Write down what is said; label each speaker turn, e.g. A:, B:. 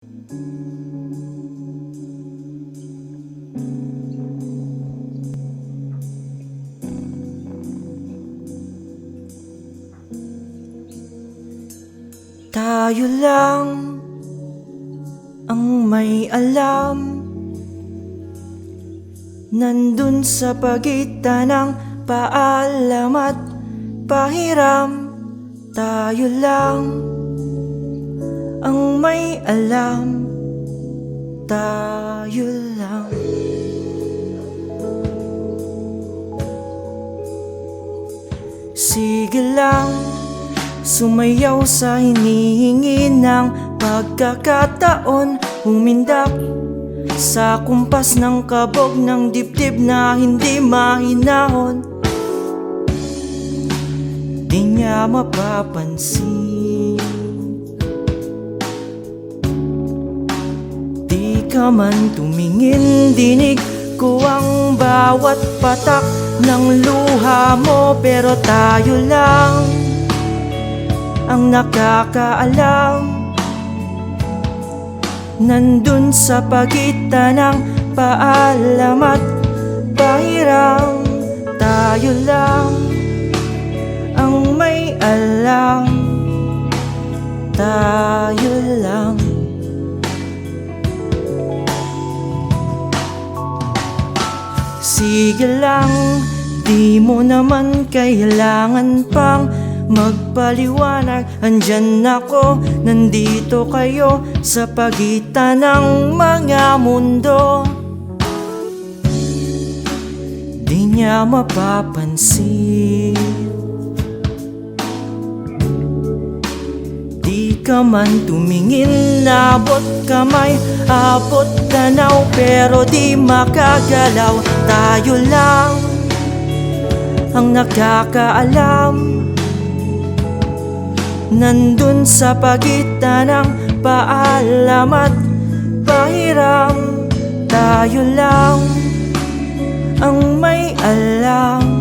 A: Tayo lang ang may alam, nandun sa pagitan ng paalam at pahiram. Tayo lang ang may alam, tayo lang. Sige lang, sumayaw sa hinihingi ng pagkakataon, umindak sa kumpas ng kabog ng dibdib na hindi mahinahon. Di niya mapapansin, di ka man tumingin, dinig ko ang bawat patak ng luha mo. Pero tayo lang ang nakakaalam, nandun sa pagitan ng paalam at pahiram. Tayo lang ang may alam, tayo lang. Sige lang, di mo naman kailangan pang magpaliwanag. Andyan ako, nandito kayo sa pagitan ng mga mundo. Di niya mapapansin, di ka man tumingin, abot kamay, abot tanaw, pero di makagalaw. Tayo lang ang nakakaalam, nandun sa pagitan ng paalam at pahiram. Tayo lang ang may alam,